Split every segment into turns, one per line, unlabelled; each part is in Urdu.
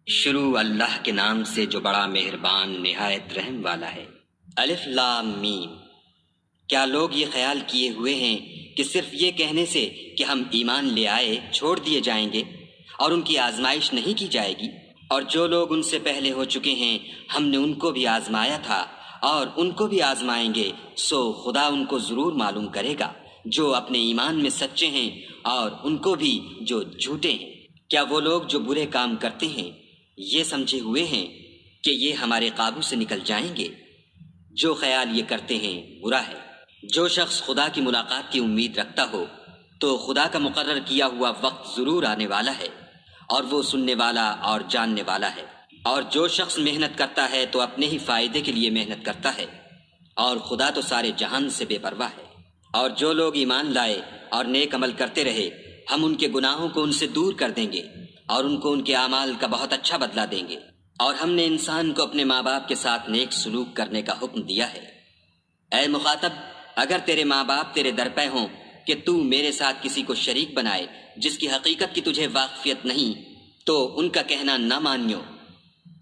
شروع اللہ کے نام سے جو بڑا مہربان نہایت رحم والا ہے۔ الف لام میم۔ کیا لوگ یہ خیال کیے ہوئے ہیں کہ صرف یہ کہنے سے کہ ہم ایمان لے آئے چھوڑ دیے جائیں گے اور ان کی آزمائش نہیں کی جائے گی؟ اور جو لوگ ان سے پہلے ہو چکے ہیں ہم نے ان کو بھی آزمایا تھا اور ان کو بھی آزمائیں گے، سو خدا ان کو ضرور معلوم کرے گا جو اپنے ایمان میں سچے ہیں اور ان کو بھی جو جھوٹے ہیں۔ کیا وہ لوگ جو برے کام کرتے ہیں یہ سمجھے ہوئے ہیں کہ یہ ہمارے قابو سے نکل جائیں گے؟ جو خیال یہ کرتے ہیں برا ہے۔ جو شخص خدا کی ملاقات کی امید رکھتا ہو تو خدا کا مقرر کیا ہوا وقت ضرور آنے والا ہے اور وہ سننے والا اور جاننے والا ہے۔ اور جو شخص محنت کرتا ہے تو اپنے ہی فائدے کے لیے محنت کرتا ہے، اور خدا تو سارے جہان سے بے پرواہ ہے۔ اور جو لوگ ایمان لائے اور نیک عمل کرتے رہے ہم ان کے گناہوں کو ان سے دور کر دیں گے اور ان کو ان کے اعمال کا بہت اچھا بدلہ دیں گے۔ اور ہم نے انسان کو اپنے ماں باپ کے ساتھ نیک سلوک کرنے کا حکم دیا ہے۔ اے مخاطب، اگر تیرے ماں باپ تیرے درپے ہوں کہ تو میرے ساتھ کسی کو شریک بنائے جس کی حقیقت کی تجھے واقفیت نہیں، تو ان کا کہنا نہ مانیو۔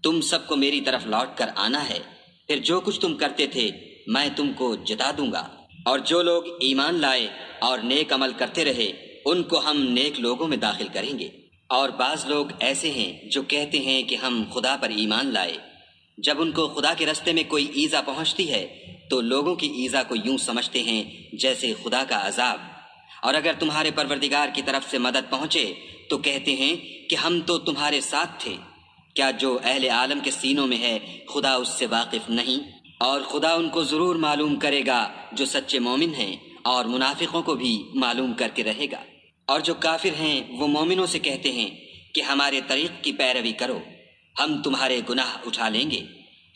تم سب کو میری طرف لوٹ کر آنا ہے، پھر جو کچھ تم کرتے تھے میں تم کو جتا دوں گا۔ اور جو لوگ ایمان لائے اور نیک عمل کرتے رہے ان کو ہم نیک لوگوں میں داخل کریں گے۔ اور بعض لوگ ایسے ہیں جو کہتے ہیں کہ ہم خدا پر ایمان لائے، جب ان کو خدا کے رستے میں کوئی ایذا پہنچتی ہے تو لوگوں کی ایذا کو یوں سمجھتے ہیں جیسے خدا کا عذاب، اور اگر تمہارے پروردگار کی طرف سے مدد پہنچے تو کہتے ہیں کہ ہم تو تمہارے ساتھ تھے۔ کیا جو اہل عالم کے سینوں میں ہے خدا اس سے واقف نہیں؟ اور خدا ان کو ضرور معلوم کرے گا جو سچے مومن ہیں، اور منافقوں کو بھی معلوم کر کے رہے گا۔ اور جو کافر ہیں وہ مومنوں سے کہتے ہیں کہ ہمارے طریق کی پیروی کرو، ہم تمہارے گناہ اٹھا لیں گے،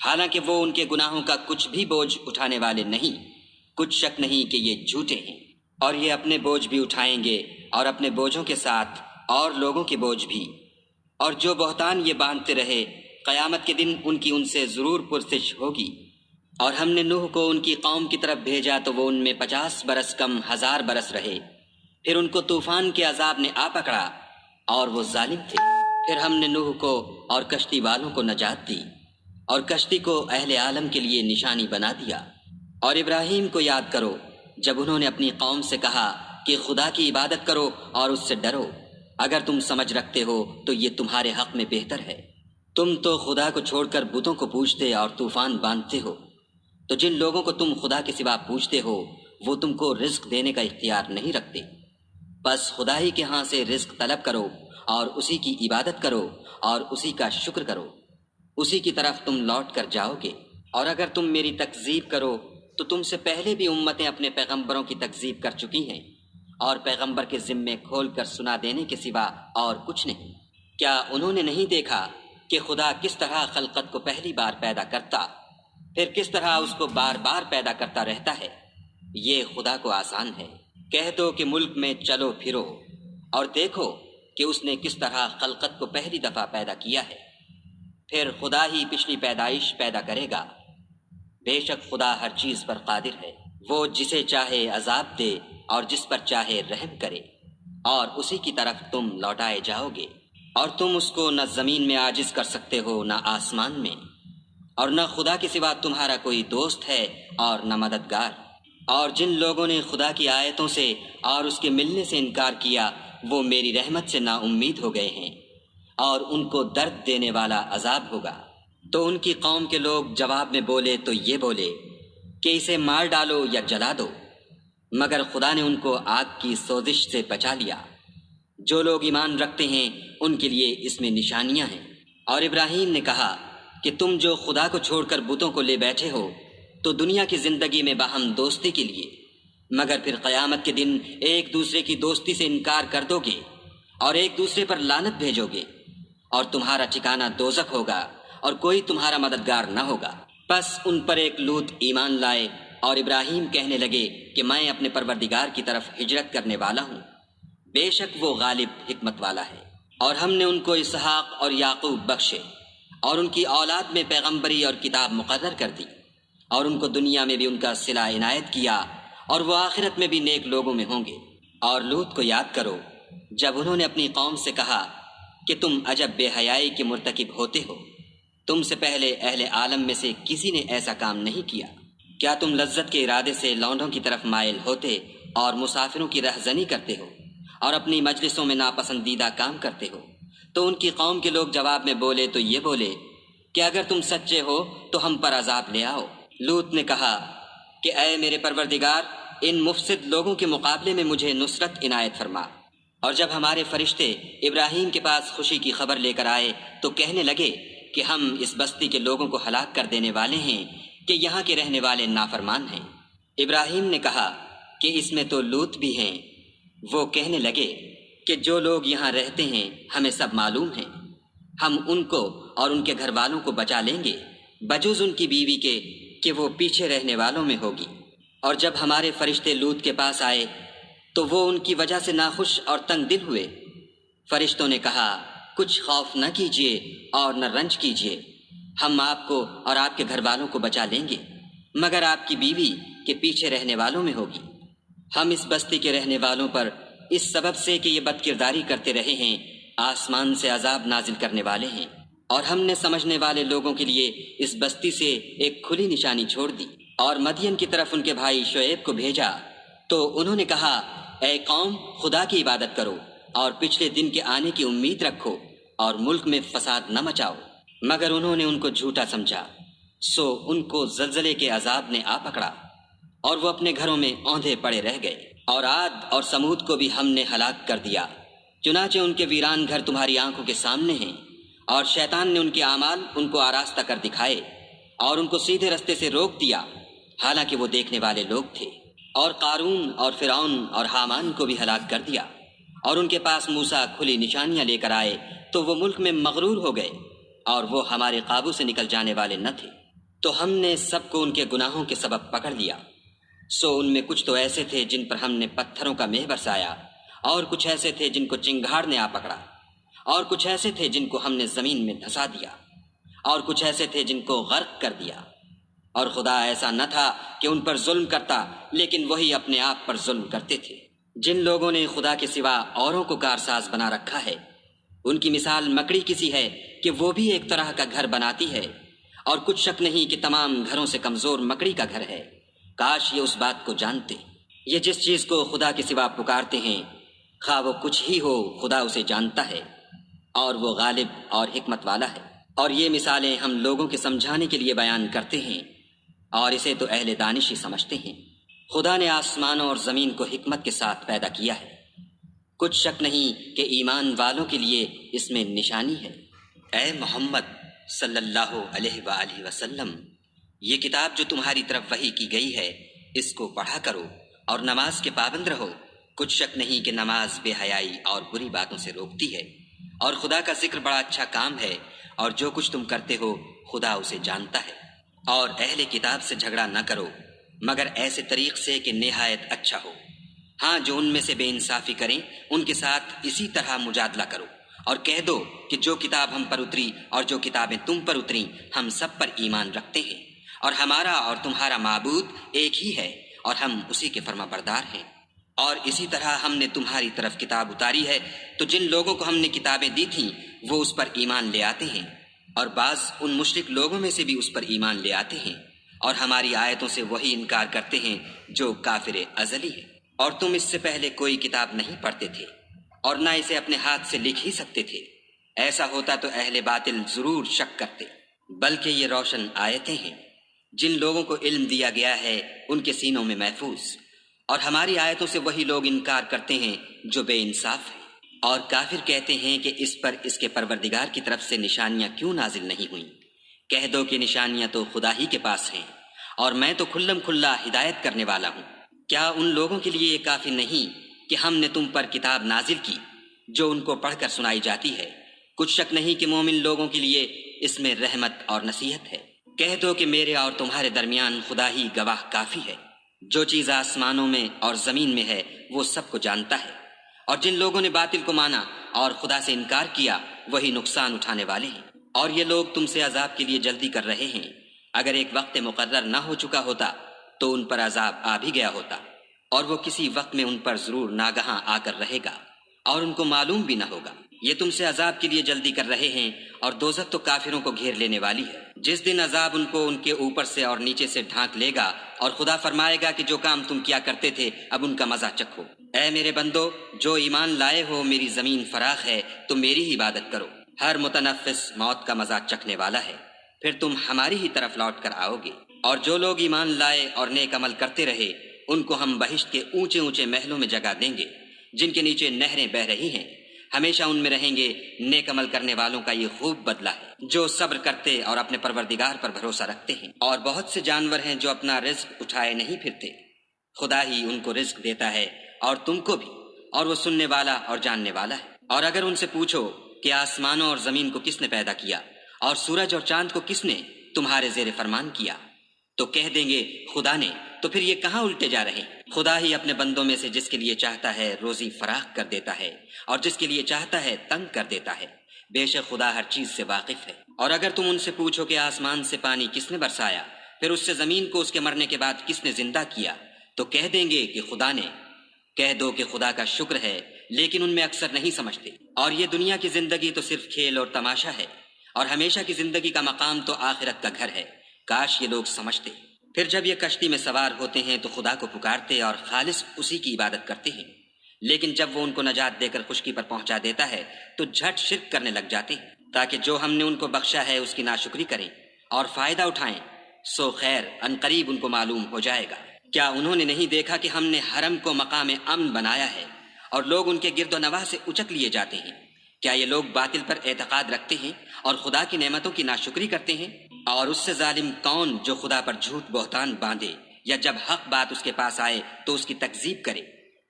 حالانکہ وہ ان کے گناہوں کا کچھ بھی بوجھ اٹھانے والے نہیں۔ کچھ شک نہیں کہ یہ جھوٹے ہیں، اور یہ اپنے بوجھ بھی اٹھائیں گے اور اپنے بوجھوں کے ساتھ اور لوگوں کے بوجھ بھی۔ اور جو بہتان یہ باندھتے رہے قیامت کے دن ان کی ان سے ضرور پرسش ہوگی۔ اور ہم نے نوح کو ان کی قوم کی طرف بھیجا تو وہ ان میں 50 برس کم 1000 برس رہے، پھر ان کو طوفان کے عذاب نے آ پکڑا اور وہ ظالم تھے۔ پھر ہم نے نوح کو اور کشتی والوں کو نجات دی اور کشتی کو اہل عالم کے لیے نشانی بنا دیا۔ اور ابراہیم کو یاد کرو جب انہوں نے اپنی قوم سے کہا کہ خدا کی عبادت کرو اور اس سے ڈرو، اگر تم سمجھ رکھتے ہو تو یہ تمہارے حق میں بہتر ہے۔ تم تو خدا کو چھوڑ کر بتوں کو پوجتے اور طوفان باندھتے ہو، تو جن لوگوں کو تم خدا کے سوا پوجتے ہو وہ تم کو رزق دینے کا اختیار نہیں رکھتے۔ بس خدا ہی کے ہاں سے رزق طلب کرو اور اسی کی عبادت کرو اور اسی کا شکر کرو، اسی کی طرف تم لوٹ کر جاؤ گے۔ اور اگر تم میری تکذیب کرو تو تم سے پہلے بھی امتیں اپنے پیغمبروں کی تکذیب کر چکی ہیں، اور پیغمبر کے ذمے کھول کر سنا دینے کے سوا اور کچھ نہیں۔ کیا انہوں نے نہیں دیکھا کہ خدا کس طرح خلقت کو پہلی بار پیدا کرتا، پھر کس طرح اس کو بار بار پیدا کرتا رہتا ہے؟ یہ خدا کو آسان ہے۔ کہہ دو کہ ملک میں چلو پھرو اور دیکھو کہ اس نے کس طرح خلقت کو پہلی دفعہ پیدا کیا ہے، پھر خدا ہی پچھلی پیدائش پیدا کرے گا۔ بے شک خدا ہر چیز پر قادر ہے، وہ جسے چاہے عذاب دے اور جس پر چاہے رحم کرے، اور اسی کی طرف تم لوٹائے جاؤ گے۔ اور تم اس کو نہ زمین میں عاجز کر سکتے ہو نہ آسمان میں، اور نہ خدا کے سوا تمہارا کوئی دوست ہے اور نہ مددگار۔ اور جن لوگوں نے خدا کی آیتوں سے اور اس کے ملنے سے انکار کیا وہ میری رحمت سے نا امید ہو گئے ہیں، اور ان کو درد دینے والا عذاب ہوگا۔ تو ان کی قوم کے لوگ جواب میں بولے تو یہ بولے کہ اسے مار ڈالو یا جلا دو، مگر خدا نے ان کو آگ کی سوزش سے بچا لیا۔ جو لوگ ایمان رکھتے ہیں ان کے لیے اس میں نشانیاں ہیں۔ اور ابراہیم نے کہا کہ تم جو خدا کو چھوڑ کر بتوں کو لے بیٹھے ہو تو دنیا کی زندگی میں باہم دوستی کے لیے، مگر پھر قیامت کے دن ایک دوسرے کی دوستی سے انکار کر دو گے اور ایک دوسرے پر لعنت بھیجو گے، اور تمہارا ٹھکانہ دوزخ ہوگا اور کوئی تمہارا مددگار نہ ہوگا۔ پس ان پر ایک لوط ایمان لائے، اور ابراہیم کہنے لگے کہ میں اپنے پروردگار کی طرف ہجرت کرنے والا ہوں، بے شک وہ غالب حکمت والا ہے۔ اور ہم نے ان کو اسحاق اور یعقوب بخشے اور ان کی اولاد میں پیغمبری اور کتاب مقرر کر دی، اور ان کو دنیا میں بھی ان کا صلہ عنایت کیا، اور وہ آخرت میں بھی نیک لوگوں میں ہوں گے۔ اور لوط کو یاد کرو جب انہوں نے اپنی قوم سے کہا کہ تم عجب بے حیائی کے مرتکب ہوتے ہو، تم سے پہلے اہل عالم میں سے کسی نے ایسا کام نہیں کیا۔ کیا تم لذت کے ارادے سے لونڈوں کی طرف مائل ہوتے اور مسافروں کی رہزنی کرتے ہو اور اپنی مجلسوں میں ناپسندیدہ کام کرتے ہو؟ تو ان کی قوم کے لوگ جواب میں بولے تو یہ بولے کہ اگر تم سچے ہو تو ہم پر عذاب لے آؤ۔ لوط نے کہا کہ اے میرے پروردگار، ان مفسد لوگوں کے مقابلے میں مجھے نصرت عنایت فرما۔ اور جب ہمارے فرشتے ابراہیم کے پاس خوشی کی خبر لے کر آئے تو کہنے لگے کہ ہم اس بستی کے لوگوں کو ہلاک کر دینے والے ہیں کہ یہاں کے رہنے والے نافرمان ہیں۔ ابراہیم نے کہا کہ اس میں تو لوط بھی ہیں۔ وہ کہنے لگے کہ جو لوگ یہاں رہتے ہیں ہمیں سب معلوم ہیں، ہم ان کو اور ان کے گھر والوں کو بچا لیں گے بجز ان کی بیوی کے کہ وہ پیچھے رہنے والوں میں ہوگی۔ اور جب ہمارے فرشتے لوط کے پاس آئے تو وہ ان کی وجہ سے ناخوش اور تنگ دل ہوئے۔ فرشتوں نے کہا کچھ خوف نہ کیجیے اور نہ رنج کیجیے، ہم آپ کو اور آپ کے گھر والوں کو بچا لیں گے، مگر آپ کی بیوی کے پیچھے رہنے والوں میں ہوگی۔ ہم اس بستی کے رہنے والوں پر اس سبب سے کہ یہ بد کرداری کرتے رہے ہیں آسمان سے عذاب نازل کرنے والے ہیں، اور ہم نے سمجھنے والے لوگوں کے لیے اس بستی سے ایک کھلی نشانی چھوڑ دی۔ اور مدین کی طرف ان کے بھائی شعیب کو بھیجا تو انہوں نے کہا اے قوم، خدا کی عبادت کرو اور پچھلے دن کے آنے کی امید رکھو اور ملک میں فساد نہ مچاؤ، مگر انہوں نے ان کو جھوٹا سمجھا، سو ان کو زلزلے کے عذاب نے آ پکڑا اور وہ اپنے گھروں میں اوندھے پڑے رہ گئے۔ اور عاد اور سمود کو بھی ہم نے ہلاک کر دیا، چنانچہ ان کے ویران گھر تمہاری آنکھوں کے سامنے ہیں، اور شیطان نے ان کے اعمال ان کو آراستہ کر دکھائے اور ان کو سیدھے رستے سے روک دیا، حالانکہ وہ دیکھنے والے لوگ تھے۔ اور قارون اور فرعون اور حامان کو بھی ہلاک کر دیا، اور ان کے پاس موسیٰ کھلی نشانیاں لے کر آئے تو وہ ملک میں مغرور ہو گئے اور وہ ہمارے قابو سے نکل جانے والے نہ تھے، تو ہم نے سب کو ان کے گناہوں کے سبب پکڑ لیا۔ سو ان میں کچھ تو ایسے تھے جن پر ہم نے پتھروں کا مہ برسایا، اور کچھ ایسے تھے جن کو چنگھاڑ نے آ پکڑا، اور کچھ ایسے تھے جن کو ہم نے زمین میں دھسا دیا، اور کچھ ایسے تھے جن کو غرق کر دیا۔ اور خدا ایسا نہ تھا کہ ان پر ظلم کرتا، لیکن وہی اپنے آپ پر ظلم کرتے تھے۔ جن لوگوں نے خدا کے سوا اوروں کو کارساز بنا رکھا ہے، ان کی مثال مکڑی کسی ہے کہ وہ بھی ایک طرح کا گھر بناتی ہے، اور کچھ شک نہیں کہ تمام گھروں سے کمزور مکڑی کا گھر ہے۔ کاش یہ اس بات کو جانتے۔ یہ جس چیز کو خدا کے سوا پکارتے ہیں، خواہ وہ کچھ ہی ہو، خدا اسے جانتا ہے، اور وہ غالب اور حکمت والا ہے۔ اور یہ مثالیں ہم لوگوں کے سمجھانے کے لیے بیان کرتے ہیں، اور اسے تو اہل دانش ہی سمجھتے ہیں۔ خدا نے آسمانوں اور زمین کو حکمت کے ساتھ پیدا کیا ہے، کچھ شک نہیں کہ ایمان والوں کے لیے اس میں نشانی ہے۔ اے محمد صلی اللہ علیہ وآلہ وسلم، یہ کتاب جو تمہاری طرف وحی کی گئی ہے، اس کو پڑھا کرو اور نماز کے پابند رہو۔ کچھ شک نہیں کہ نماز بے حیائی اور بری باتوں سے روکتی ہے، اور خدا کا ذکر بڑا اچھا کام ہے، اور جو کچھ تم کرتے ہو خدا اسے جانتا ہے۔ اور اہل کتاب سے جھگڑا نہ کرو مگر ایسے طریق سے کہ نہایت اچھا ہو۔ ہاں، جو ان میں سے بے انصافی کریں ان کے ساتھ اسی طرح مجادلہ کرو، اور کہہ دو کہ جو کتاب ہم پر اتری اور جو کتابیں تم پر اتریں ہم سب پر ایمان رکھتے ہیں، اور ہمارا اور تمہارا معبود ایک ہی ہے، اور ہم اسی کے فرما بردار ہیں۔ اور اسی طرح ہم نے تمہاری طرف کتاب اتاری ہے، تو جن لوگوں کو ہم نے کتابیں دی تھیں وہ اس پر ایمان لے آتے ہیں، اور بعض ان مشرک لوگوں میں سے بھی اس پر ایمان لے آتے ہیں، اور ہماری آیتوں سے وہی انکار کرتے ہیں جو کافر ازلی ہے۔ اور تم اس سے پہلے کوئی کتاب نہیں پڑھتے تھے اور نہ اسے اپنے ہاتھ سے لکھ ہی سکتے تھے، ایسا ہوتا تو اہل باطل ضرور شک کرتے، بلکہ یہ روشن آیتیں ہیں جن لوگوں کو علم دیا گیا ہے ان کے سینوں میں محفوظ، اور ہماری آیتوں سے وہی لوگ انکار کرتے ہیں جو بے انصاف ہیں۔ اور کافر کہتے ہیں کہ اس پر اس کے پروردگار کی طرف سے نشانیاں کیوں نازل نہیں ہوئیں؟ کہہ دو کہ نشانیاں تو خدا ہی کے پاس ہیں، اور میں تو کھلم کھلا ہدایت کرنے والا ہوں۔ کیا ان لوگوں کے لیے یہ کافی نہیں کہ ہم نے تم پر کتاب نازل کی جو ان کو پڑھ کر سنائی جاتی ہے؟ کچھ شک نہیں کہ مومن لوگوں کے لیے اس میں رحمت اور نصیحت ہے۔ کہہ دو کہ میرے اور تمہارے درمیان خدا ہی گواہ کافی ہے، جو چیز آسمانوں میں اور زمین میں ہے وہ سب کو جانتا ہے۔ اور جن لوگوں نے باطل کو مانا اور خدا سے انکار کیا وہی نقصان اٹھانے والے ہیں۔ اور یہ لوگ تم سے عذاب کے لیے جلدی کر رہے ہیں، اگر ایک وقت مقرر نہ ہو چکا ہوتا تو ان پر عذاب آ بھی گیا ہوتا، اور وہ کسی وقت میں ان پر ضرور ناگہاں آ کر رہے گا، اور ان کو معلوم بھی نہ ہوگا۔ یہ تم سے عذاب کے لیے جلدی کر رہے ہیں اور دوزخ تو کافروں کو گھیر لینے والی ہے۔ جس دن عذاب ان کو ان کے اوپر سے اور نیچے سے ڈھانک لے گا اور خدا فرمائے گا کہ جو کام تم کیا کرتے تھے اب ان کا مزہ چکھو۔ اے میرے بندو، جو ایمان لائے ہو، میری زمین فراخ ہے، تم میری ہی عبادت کرو۔ ہر متنفس موت کا مزہ چکھنے والا ہے، پھر تم ہماری ہی طرف لوٹ کر آؤ گے۔ اور جو لوگ ایمان لائے اور نیک عمل کرتے رہے ان کو ہم بہشت کے اونچے اونچے محلوں میں جگہ دیں گے جن کے نیچے نہریں بہہ رہی ہیں، ہمیشہ ان میں رہیں گے۔ نیک عمل کرنے والوں کا یہ خوب بدلہ ہے جو صبر کرتے اور اپنے پروردگار پر بھروسہ رکھتے ہیں۔ اور بہت سے جانور ہیں جو اپنا رزق اٹھائے نہیں پھرتے، خدا ہی ان کو رزق دیتا ہے اور تم کو بھی، اور وہ سننے والا اور جاننے والا ہے۔ اور اگر ان سے پوچھو کہ آسمانوں اور زمین کو کس نے پیدا کیا اور سورج اور چاند کو کس نے تمہارے زیر فرمان کیا، تو کہہ دیں گے خدا نے۔ تو پھر یہ کہاں الٹے جا رہے ہیں؟ خدا ہی اپنے بندوں میں سے جس کے لیے چاہتا ہے روزی فراخ کر دیتا ہے اور جس کے لیے چاہتا ہے تنگ کر دیتا ہے۔ بے شک خدا ہر چیز سے واقف ہے۔ اور اگر تم ان سے پوچھو کہ آسمان سے پانی کس نے برسایا، پھر اس سے زمین کو اس کے مرنے کے بعد کس نے زندہ کیا، تو کہہ دیں گے کہ خدا نے۔ کہہ دو کہ خدا کا شکر ہے، لیکن ان میں اکثر نہیں سمجھتے۔ اور یہ دنیا کی زندگی تو صرف کھیل اور تماشا ہے، اور ہمیشہ کی زندگی کا مقام تو آخرت کا گھر ہے۔ کاش یہ لوگ سمجھتے۔ پھر جب یہ کشتی میں سوار ہوتے ہیں تو خدا کو پکارتے اور خالص اسی کی عبادت کرتے ہیں، لیکن جب وہ ان کو نجات دے کر خشکی پر پہنچا دیتا ہے تو جھٹ شرک کرنے لگ جاتے ہیں، تاکہ جو ہم نے ان کو بخشا ہے اس کی ناشکری کریں اور فائدہ اٹھائیں۔ سو خیر عنقریب ان کو معلوم ہو جائے گا۔ کیا انہوں نے نہیں دیکھا کہ ہم نے حرم کو مقام امن بنایا ہے اور لوگ ان کے گرد و نواح سے اچک لیے جاتے ہیں؟ کیا یہ لوگ باطل پر اعتقاد رکھتے ہیں اور خدا کی نعمتوں کی ناشکری کرتے ہیں؟ اور اس سے ظالم کون جو خدا پر جھوٹ بہتان باندھے یا جب حق بات اس کے پاس آئے تو اس کی تکذیب کرے؟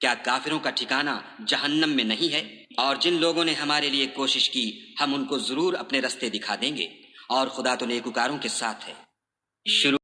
کیا کافروں کا ٹھکانہ جہنم میں نہیں ہے؟ اور جن لوگوں نے ہمارے لیے کوشش کی ہم ان کو ضرور اپنے رستے دکھا دیں گے، اور خدا تو نیکوکاروں کے ساتھ ہے۔ شروع